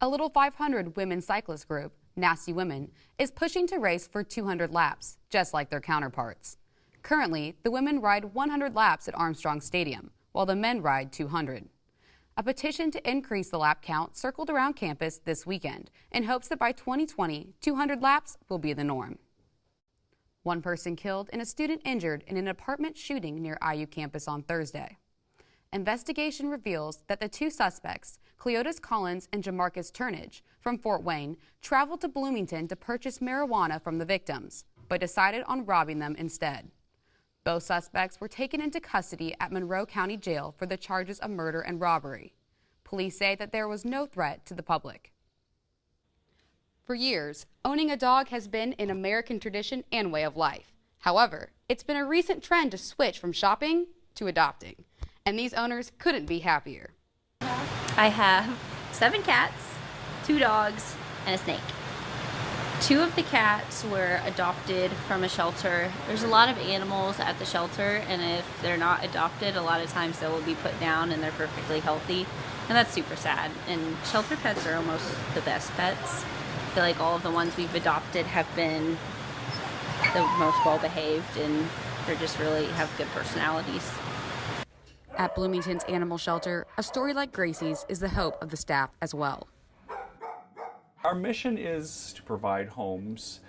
A little 500 women's cyclist group, Nasty Women, is pushing to race for 200 laps, just like their counterparts. Currently, the women ride 100 laps at Armstrong Stadium, while the men ride 200. A petition to increase the lap count circled around campus this weekend in hopes that by 2020, 200 laps will be the norm. One person killed and a student injured in an apartment shooting near IU campus on Thursday. Investigation reveals that the two suspects, Cleotis Collins and Jamarcus Turnage, from Fort Wayne, traveled to Bloomington to purchase marijuana from the victims, but decided on robbing them instead. Both suspects were taken into custody at Monroe County Jail for the charges of murder and robbery. Police say that there was no threat to the public. For years, owning a dog has been an American tradition and way of life. However, it's been a recent trend to switch from shopping to adopting, and these owners couldn't be happier. I have 7 cats, 2 dogs, and a snake. 2 of the cats were adopted from a shelter. There's a lot of animals at the shelter, and if they're not adopted, a lot of times they will be put down and they're perfectly healthy, and that's super sad. And shelter pets are almost the best pets. I feel like all of the ones we've adopted have been the most well-behaved, and they're just really have good personalities. At Bloomington's Animal Shelter, a story like Gracie's is the hope of the staff as well. Our mission is to provide homes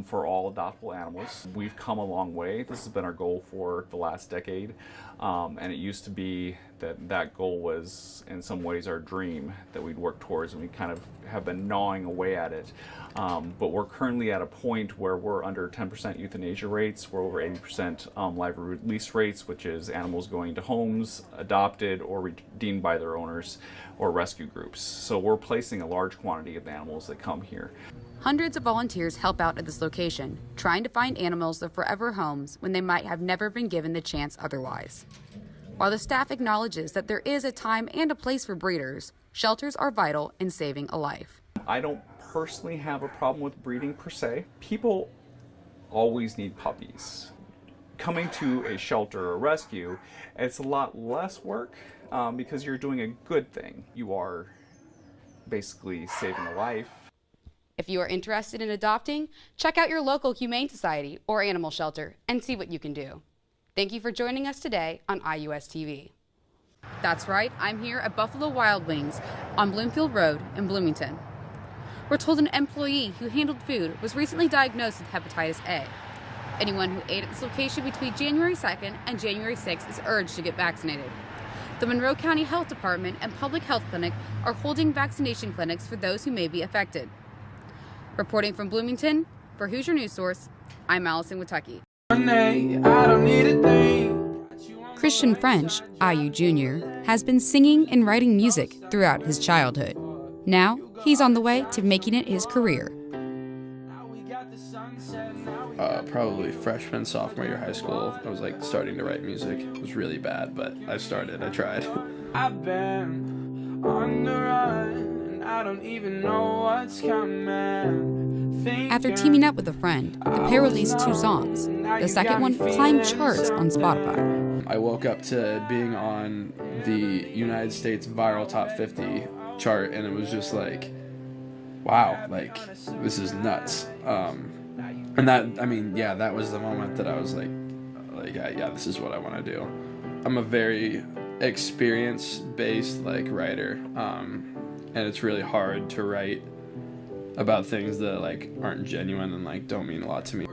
for all adoptable animals. We've come a long way. This has been our goal for the last decade, and it used to be that goal was in some ways our dream that we'd work towards, and we kind of have been gnawing away at it. But we're currently at a point where we're under 10% euthanasia rates. We're over 80% live release rates, which is animals going to homes, adopted, or redeemed by their owners or rescue groups. So we're placing a large quantity of animals that come here. Hundreds of volunteers help out at this location, trying to find animals their forever homes when they might have never been given the chance otherwise. While the staff acknowledges that there is a time and a place for breeders, shelters are vital in saving a life. I don't personally have a problem with breeding per se. People always need puppies. Coming to a shelter or rescue, it's a lot less work because you're doing a good thing. You are basically saving a life. If you are interested in adopting, check out your local humane society or animal shelter and see what you can do. Thank you for joining us today on IUS TV. That's right, I'm here at Buffalo Wild Wings on Bloomfield Road in Bloomington. We're told an employee who handled food was recently diagnosed with hepatitis A. Anyone who ate at this location between January 2nd and January 6th is urged to get vaccinated. The Monroe County Health Department and Public Health Clinic are holding vaccination clinics for those who may be affected. Reporting from Bloomington, for Hoosier News Source, I'm Allison Witucki. Christian French, IU Jr., has been singing and writing music throughout his childhood. Now, he's on the way to making it his career. Probably freshman, sophomore year of high school, I was like starting to write music. It was really bad, but I tried. I've been on the run, and I don't even know what's coming. After teaming up with a friend, the pair released 2 songs. The second one climbed charts on Spotify. I woke up to being on the United States Viral Top 50 chart, and it was just like, wow, like, this is nuts. And that was the moment that I was like, yeah, this is what I want to do. I'm a very experience-based writer, and it's really hard to write about things that aren't genuine and don't mean a lot to me.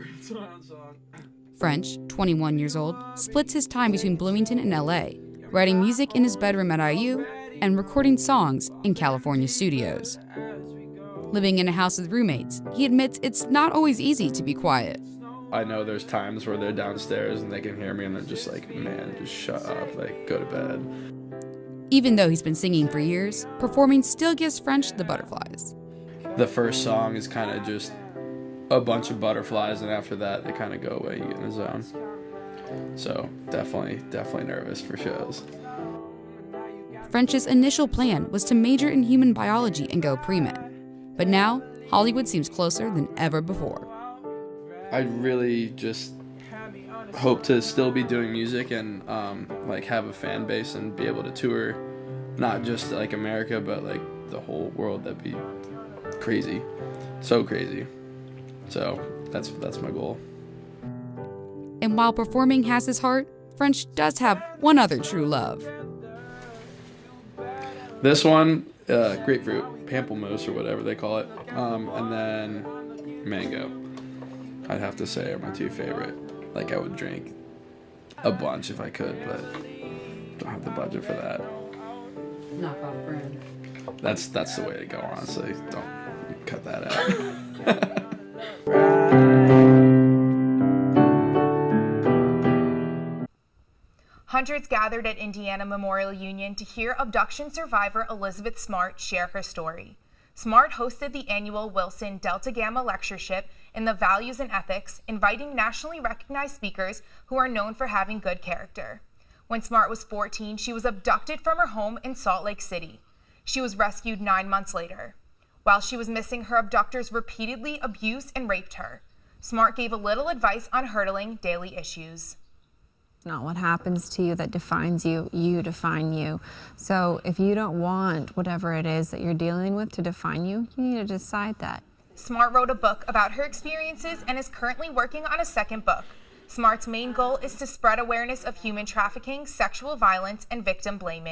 French, 21 years old, splits his time between Bloomington and LA, writing music in his bedroom at IU and recording songs in California studios. Living in a house with roommates, he admits it's not always easy to be quiet. I know there's times where they're downstairs and they can hear me and they're just like, man, just shut up, go to bed. Even though he's been singing for years, performing still gives French the butterflies. The first song is kind of just a bunch of butterflies, and after that they kind of go away, you get in the zone. So definitely nervous for shows. French's initial plan was to major in human biology and go pre-med. But now, Hollywood seems closer than ever before. I really just hope to still be doing music and have a fan base and be able to tour, not just America, but the whole world, that'd be crazy. So crazy. So that's my goal. And while performing has his heart, French does have one other true love. This one, grapefruit, pamplemousse or whatever they call it, and then mango. I'd have to say are my two favorite. Like, I would drink a bunch if I could, but don't have the budget for that. Knock off brand. That's the way to go, honestly. Don't cut that out. Hundreds gathered at Indiana Memorial Union to hear abduction survivor Elizabeth Smart share her story. Smart hosted the annual Wilson Delta Gamma Lectureship in the Values and Ethics, inviting nationally recognized speakers who are known for having good character. When Smart was 14, she was abducted from her home in Salt Lake City. She was rescued 9 months later. While she was missing, her abductors repeatedly abused and raped her. Smart gave a little advice on hurdling daily issues. Not what happens to you that defines you, you define you. So if you don't want whatever it is that you're dealing with to define you, you need to decide that. Smart wrote a book about her experiences and is currently working on a second book. Smart's main goal is to spread awareness of human trafficking, sexual violence, and victim blaming.